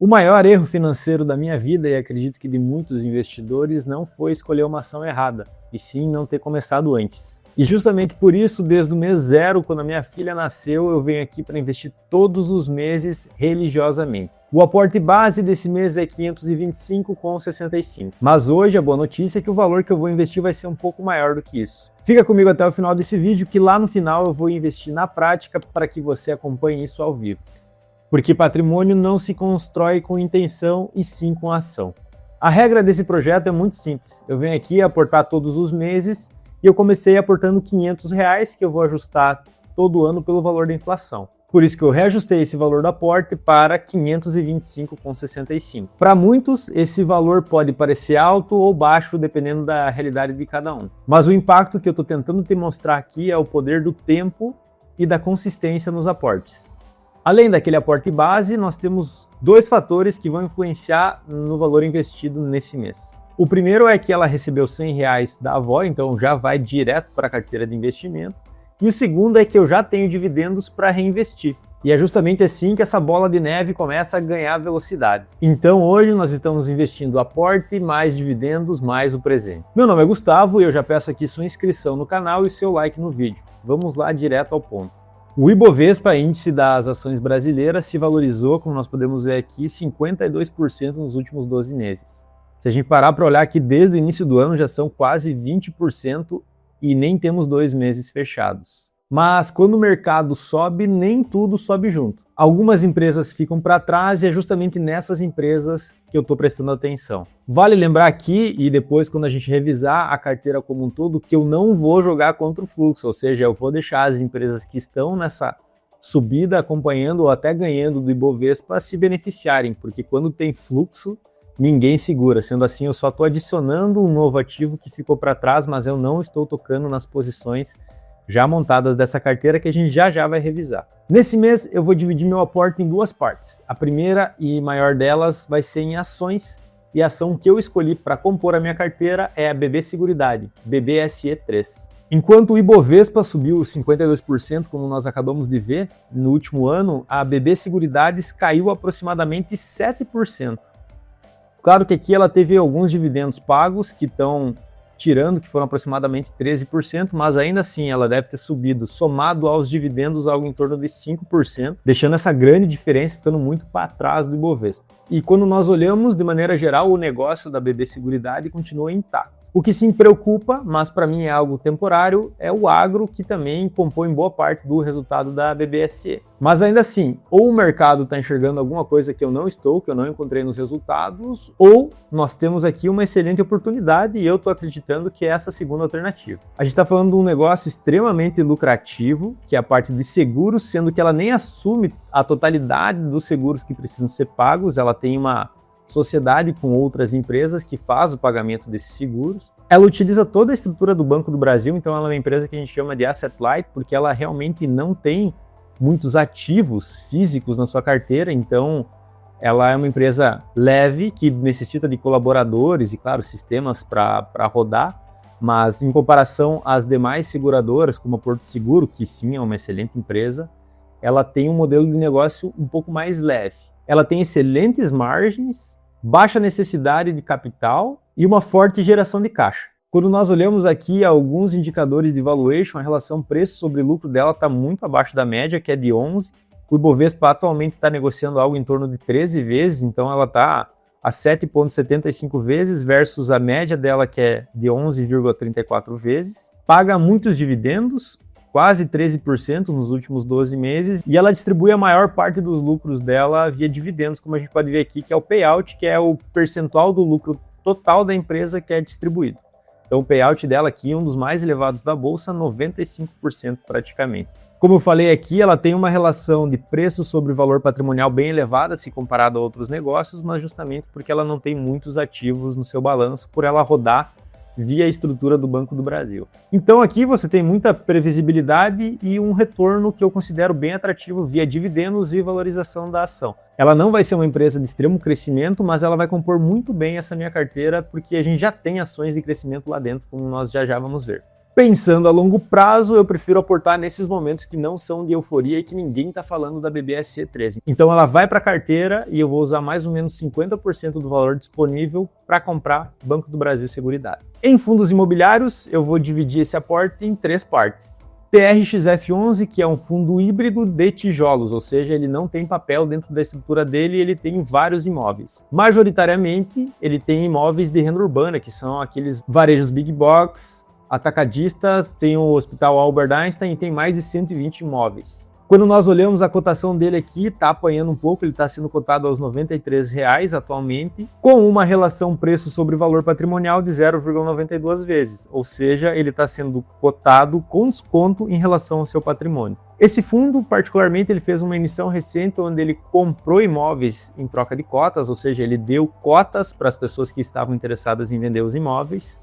O maior erro financeiro da minha vida, e acredito que de muitos investidores, não foi escolher uma ação errada, e sim não ter começado antes. E justamente por isso, desde o mês zero, quando a minha filha nasceu, eu venho aqui para investir todos os meses religiosamente. O aporte base desse mês é R$ 525,65. Mas hoje a boa notícia é que o valor que eu vou investir vai ser um pouco maior do que isso. Fica comigo até o final desse vídeo, que lá no final eu vou investir na prática para que você acompanhe isso ao vivo. Porque patrimônio não se constrói com intenção e sim com ação. A regra desse projeto é muito simples. Eu venho aqui aportar todos os meses e eu comecei aportando R$ 500, que eu vou ajustar todo ano pelo valor da inflação. Por isso que eu reajustei esse valor do aporte para R$ 525,65. Para muitos, esse valor pode parecer alto ou baixo, dependendo da realidade de cada um. Mas o impacto que eu estou tentando te mostrar aqui é o poder do tempo e da consistência nos aportes. Além daquele aporte base, nós temos dois fatores que vão influenciar no valor investido nesse mês. O primeiro é que ela recebeu R$ 100 da avó, então já vai direto para a carteira de investimento. E o segundo é que eu já tenho dividendos para reinvestir. E é justamente assim que essa bola de neve começa a ganhar velocidade. Então hoje nós estamos investindo aporte, mais dividendos, mais o presente. Meu nome é Gustavo e eu já peço aqui sua inscrição no canal e seu like no vídeo. Vamos lá direto ao ponto. O Ibovespa, índice das ações brasileiras, se valorizou, como nós podemos ver aqui, 52% nos últimos 12 meses. Se a gente parar para olhar aqui desde o início do ano, já são quase 20% e nem temos 2 meses fechados. Mas quando o mercado sobe, nem tudo sobe junto. Algumas empresas ficam para trás e é justamente nessas empresas que eu estou prestando atenção. Vale lembrar aqui, e depois quando a gente revisar a carteira como um todo, que eu não vou jogar contra o fluxo, ou seja, eu vou deixar as empresas que estão nessa subida acompanhando ou até ganhando do Ibovespa se beneficiarem, porque quando tem fluxo, ninguém segura. Sendo assim, eu só estou adicionando um novo ativo que ficou para trás, mas eu não estou tocando nas posições já montadas dessa carteira que a gente já vai revisar. Nesse mês eu vou dividir meu aporte em duas partes. A primeira e maior delas vai ser em ações, e a ação que eu escolhi para compor a minha carteira é a BB Seguridade, BBSE3. Enquanto o Ibovespa subiu 52%, como nós acabamos de ver, no último ano, a BB Seguridades caiu aproximadamente 7%. Claro que aqui ela teve alguns dividendos pagos que estão tirando, que foram aproximadamente 13%, mas ainda assim ela deve ter subido, somado aos dividendos, algo em torno de 5%, deixando essa grande diferença, ficando muito para trás do Ibovespa. E quando nós olhamos, de maneira geral, o negócio da BB Seguridade continua intacto. O que sim preocupa, mas para mim é algo temporário, é o agro, que também compõe boa parte do resultado da BBSE. Mas ainda assim, ou o mercado está enxergando alguma coisa que eu não encontrei nos resultados, ou nós temos aqui uma excelente oportunidade e eu estou acreditando que é essa segunda alternativa. A gente está falando de um negócio extremamente lucrativo, que é a parte de seguros, sendo que ela nem assume a totalidade dos seguros que precisam ser pagos, ela tem uma sociedade com outras empresas que faz o pagamento desses seguros. Ela utiliza toda a estrutura do Banco do Brasil, então ela é uma empresa que a gente chama de asset light, porque ela realmente não tem muitos ativos físicos na sua carteira, então ela é uma empresa leve, que necessita de colaboradores e, claro, sistemas para rodar, mas em comparação às demais seguradoras, como a Porto Seguro, que sim é uma excelente empresa, ela tem um modelo de negócio um pouco mais leve. Ela tem excelentes margens, baixa necessidade de capital e uma forte geração de caixa. Quando nós olhamos aqui alguns indicadores de valuation, a relação preço sobre lucro dela está muito abaixo da média, que é de 11. O Ibovespa atualmente está negociando algo em torno de 13 vezes, então ela está a 7,75 vezes versus a média dela, que é de 11,34 vezes. Paga muitos dividendos, quase 13% nos últimos 12 meses, e ela distribui a maior parte dos lucros dela via dividendos, como a gente pode ver aqui, que é o payout, que é o percentual do lucro total da empresa que é distribuído. Então o payout dela aqui é um dos mais elevados da bolsa, 95% praticamente. Como eu falei aqui, ela tem uma relação de preço sobre valor patrimonial bem elevada se comparado a outros negócios, mas justamente porque ela não tem muitos ativos no seu balanço, por ela rodar via a estrutura do Banco do Brasil. Então aqui você tem muita previsibilidade e um retorno que eu considero bem atrativo via dividendos e valorização da ação. Ela não vai ser uma empresa de extremo crescimento, mas ela vai compor muito bem essa minha carteira, porque a gente já tem ações de crescimento lá dentro, como nós já vamos ver. Pensando a longo prazo, eu prefiro aportar nesses momentos que não são de euforia e que ninguém está falando da BBSC13. Então ela vai para a carteira e eu vou usar mais ou menos 50% do valor disponível para comprar Banco do Brasil Seguridade. Em fundos imobiliários, eu vou dividir esse aporte em 3 partes. TRXF11, que é um fundo híbrido de tijolos, ou seja, ele não tem papel dentro da estrutura dele e ele tem vários imóveis. Majoritariamente, ele tem imóveis de renda urbana, que são aqueles varejos big box, atacadistas, tem o Hospital Albert Einstein e tem mais de 120 imóveis. Quando nós olhamos a cotação dele aqui, está apanhando um pouco, ele está sendo cotado aos R$ 93 atualmente, com uma relação preço sobre valor patrimonial de 0,92 vezes, ou seja, ele está sendo cotado com desconto em relação ao seu patrimônio. Esse fundo, particularmente, ele fez uma emissão recente onde ele comprou imóveis em troca de cotas, ou seja, ele deu cotas para as pessoas que estavam interessadas em vender os imóveis,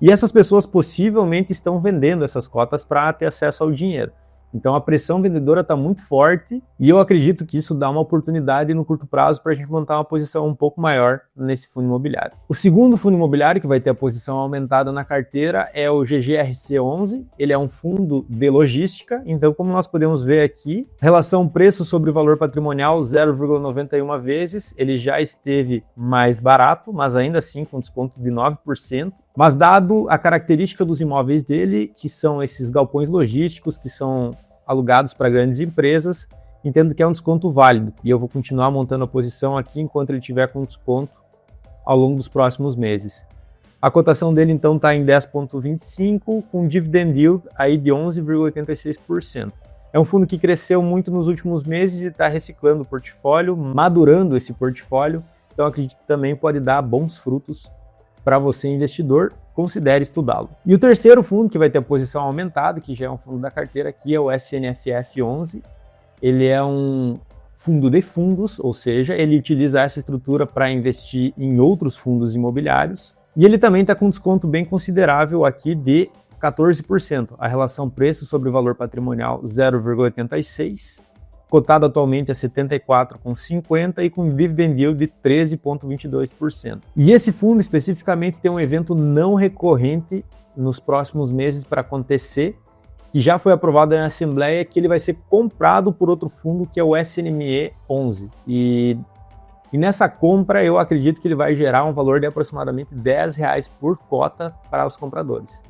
e essas pessoas possivelmente estão vendendo essas cotas para ter acesso ao dinheiro. Então a pressão vendedora está muito forte e eu acredito que isso dá uma oportunidade no curto prazo para a gente montar uma posição um pouco maior nesse fundo imobiliário. O segundo fundo imobiliário que vai ter a posição aumentada na carteira é o GGRC11. Ele é um fundo de logística, então como nós podemos ver aqui, relação preço sobre valor patrimonial 0,91 vezes, ele já esteve mais barato, mas ainda assim com desconto de 9%. Mas dado a característica dos imóveis dele, que são esses galpões logísticos, que são alugados para grandes empresas, entendo que é um desconto válido. E eu vou continuar montando a posição aqui enquanto ele tiver com desconto ao longo dos próximos meses. A cotação dele então está em 10,25, com dividend yield aí de 11,86%. É um fundo que cresceu muito nos últimos meses e está reciclando o portfólio, madurando esse portfólio, então acredito que também pode dar bons frutos para você, investidor, considere estudá-lo. E o terceiro fundo que vai ter a posição aumentada, que já é um fundo da carteira aqui, é o SNFF11. Ele é um fundo de fundos, ou seja, ele utiliza essa estrutura para investir em outros fundos imobiliários. E ele também está com um desconto bem considerável aqui de 14%. A relação preço sobre valor patrimonial 0,86%. Cotado atualmente a 74,50 e com dividend yield de 13,22%. E esse fundo especificamente tem um evento não recorrente nos próximos meses para acontecer, que já foi aprovado em assembleia, que ele vai ser comprado por outro fundo que é o SNME 11. E nessa compra eu acredito que ele vai gerar um valor de aproximadamente R$10 por cota para os compradores.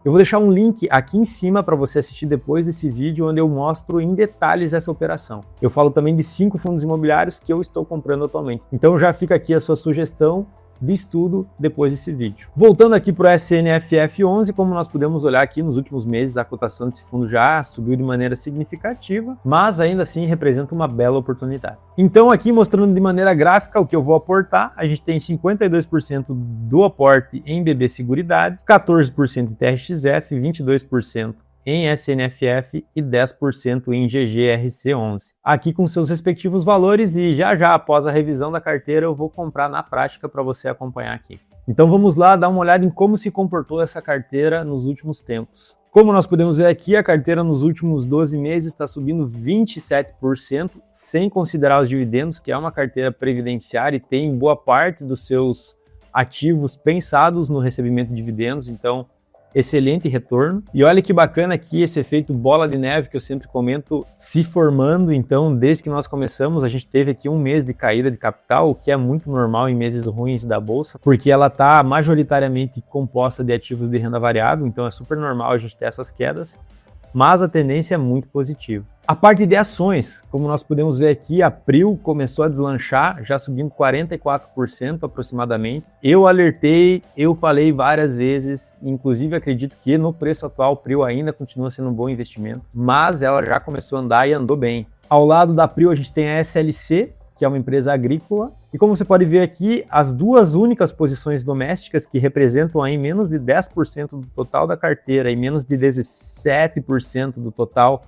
Eu vou deixar um link aqui em cima para você assistir depois desse vídeo, onde eu mostro em detalhes essa operação. Eu falo também de 5 fundos imobiliários que eu estou comprando atualmente. Então já fica aqui a sua sugestão de estudo depois desse vídeo. Voltando aqui para o SNFF11, como nós podemos olhar aqui nos últimos meses, a cotação desse fundo já subiu de maneira significativa, mas ainda assim representa uma bela oportunidade. Então aqui mostrando de maneira gráfica o que eu vou aportar, a gente tem 52% do aporte em BB Seguridade, 14% em TRXF, 22% em SNFF e 10% em GGRC11. Aqui com seus respectivos valores e já após a revisão da carteira eu vou comprar na prática para você acompanhar aqui. Então vamos lá dar uma olhada em como se comportou essa carteira nos últimos tempos. Como nós podemos ver aqui, a carteira nos últimos 12 meses está subindo 27%, sem considerar os dividendos, que é uma carteira previdenciária e tem boa parte dos seus ativos pensados no recebimento de dividendos, então excelente retorno. E olha que bacana aqui esse efeito bola de neve que eu sempre comento se formando. Então, desde que nós começamos, a gente teve aqui um mês de caída de capital, o que é muito normal em meses ruins da bolsa, porque ela está majoritariamente composta de ativos de renda variável, então é super normal a gente ter essas quedas, mas a tendência é muito positiva. A parte de ações, como nós podemos ver aqui, a Prio começou a deslanchar, já subindo 44% aproximadamente. Eu alertei, eu falei várias vezes, inclusive acredito que no preço atual a Prio ainda continua sendo um bom investimento, mas ela já começou a andar e andou bem. Ao lado da Prio a gente tem a SLC, que é uma empresa agrícola, e como você pode ver aqui, as duas únicas posições domésticas que representam aí menos de 10% do total da carteira e menos de 17% do total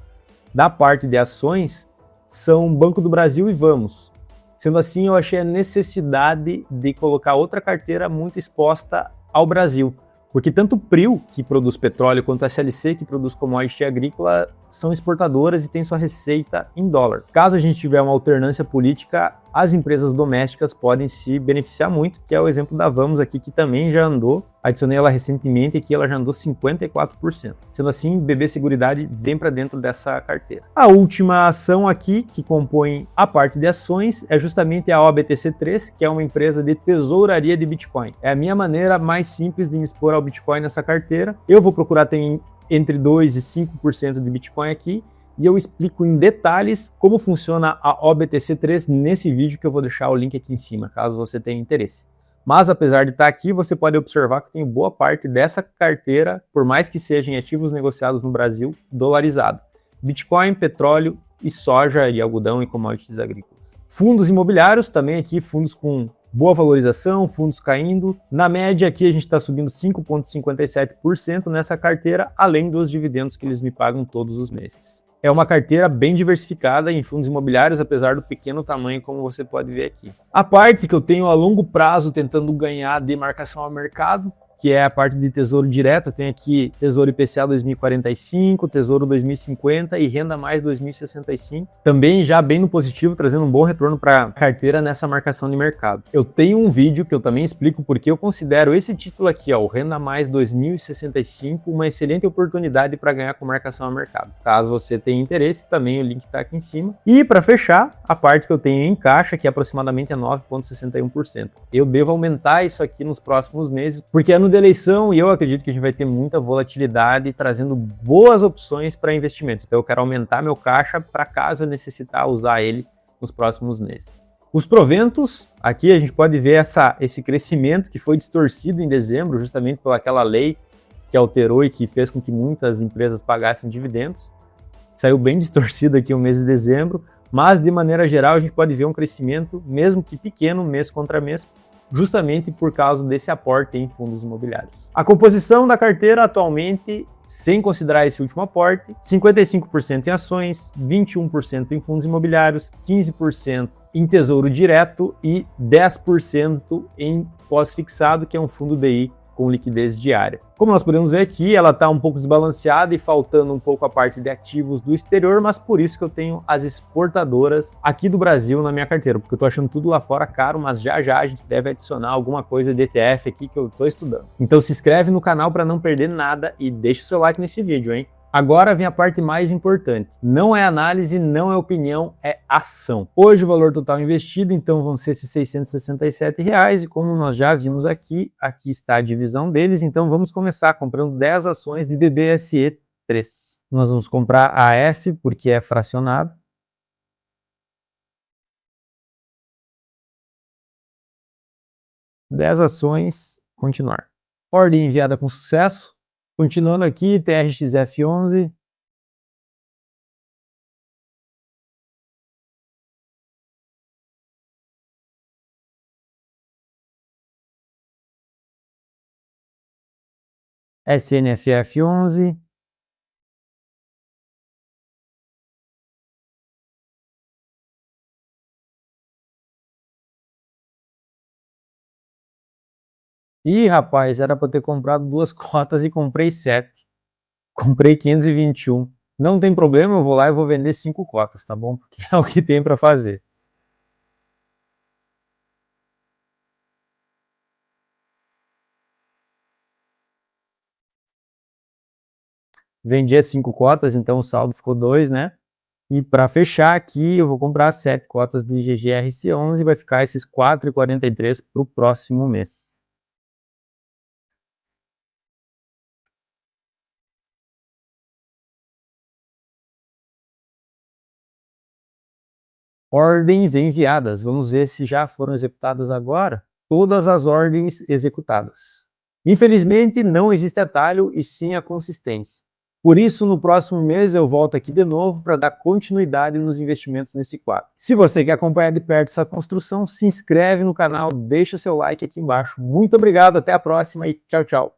da parte de ações são Banco do Brasil e Vamos. Sendo assim, eu achei a necessidade de colocar outra carteira muito exposta ao Brasil, porque tanto o Prio, que produz petróleo, quanto a SLC, que produz commodity agrícola, são exportadoras e têm sua receita em dólar. Caso a gente tiver uma alternância política, as empresas domésticas podem se beneficiar muito, que é o exemplo da Vamos aqui, que também já andou, adicionei ela recentemente, aqui ela já andou 54%. Sendo assim, BB Seguridade vem para dentro dessa carteira. A última ação aqui, que compõe a parte de ações, é justamente a OBTC3, que é uma empresa de tesouraria de Bitcoin. É a minha maneira mais simples de me expor ao Bitcoin nessa carteira. Eu vou procurar ter entre 2% e 5% de Bitcoin aqui, e eu explico em detalhes como funciona a OBTC3 nesse vídeo, que eu vou deixar o link aqui em cima, caso você tenha interesse. Mas apesar de estar aqui, você pode observar que tem boa parte dessa carteira, por mais que sejam ativos negociados no Brasil, dolarizado. Bitcoin, petróleo e soja e algodão e commodities agrícolas. Fundos imobiliários, também aqui fundos com boa valorização, fundos caindo. Na média aqui a gente está subindo 5,57% nessa carteira, além dos dividendos que eles me pagam todos os meses. É uma carteira bem diversificada em fundos imobiliários, apesar do pequeno tamanho, como você pode ver aqui. A parte que eu tenho a longo prazo tentando ganhar de marcação ao mercado, que é a parte de tesouro direto, tem aqui Tesouro IPCA 2045, Tesouro 2050 e Renda Mais 2065. Também já bem no positivo, trazendo um bom retorno para a carteira nessa marcação de mercado. Eu tenho um vídeo que eu também explico porque eu considero esse título aqui, ó, o Renda Mais 2065, uma excelente oportunidade para ganhar com marcação ao mercado. Caso você tenha interesse, também o link está aqui em cima. E para fechar, a parte que eu tenho em caixa, que aproximadamente é 9,61%. Eu devo aumentar isso aqui nos próximos meses, porque é no de eleição e eu acredito que a gente vai ter muita volatilidade trazendo boas opções para investimento. Então eu quero aumentar meu caixa para caso eu necessitar usar ele nos próximos meses. Os proventos, aqui a gente pode ver esse crescimento que foi distorcido em dezembro, justamente por aquela lei que alterou e que fez com que muitas empresas pagassem dividendos. Saiu bem distorcido aqui o mês de dezembro, mas de maneira geral a gente pode ver um crescimento, mesmo que pequeno, mês contra mês, justamente por causa desse aporte em fundos imobiliários. A composição da carteira atualmente, sem considerar esse último aporte, 55% em ações, 21% em fundos imobiliários, 15% em tesouro direto e 10% em pós-fixado, que é um fundo DI com liquidez diária. Como nós podemos ver aqui, ela está um pouco desbalanceada e faltando um pouco a parte de ativos do exterior, mas por isso que eu tenho as exportadoras aqui do Brasil na minha carteira, porque eu estou achando tudo lá fora caro, mas já já a gente deve adicionar alguma coisa de ETF aqui que eu estou estudando. Então se inscreve no canal para não perder nada e deixa o seu like nesse vídeo, hein? Agora vem a parte mais importante. Não é análise, não é opinião, é ação. Hoje o valor total investido, então, vão ser esses R$667, e como nós já vimos aqui está a divisão deles, então vamos começar comprando 10 ações de BBSE3. Nós vamos comprar a F, porque é fracionado. Dez ações, continuar. Ordem enviada com sucesso. Continuando aqui, TRXF11. SNFF11. Ih, rapaz, era para ter comprado 2 cotas e comprei 7. Comprei 521. Não tem problema, eu vou lá e vou vender 5 cotas, tá bom? Porque é o que tem para fazer. Vendi as 5 cotas, então o saldo ficou 2, né? E para fechar aqui, eu vou comprar 7 cotas de GGRC11 e vai ficar esses 4,43 para o próximo mês. Ordens enviadas. Vamos ver se já foram executadas agora. Todas as ordens executadas. Infelizmente, não existe atalho e sim a consistência. Por isso, no próximo mês eu volto aqui de novo para dar continuidade nos investimentos nesse quadro. Se você quer acompanhar de perto essa construção, se inscreve no canal, deixa seu like aqui embaixo. Muito obrigado, até a próxima e tchau, tchau.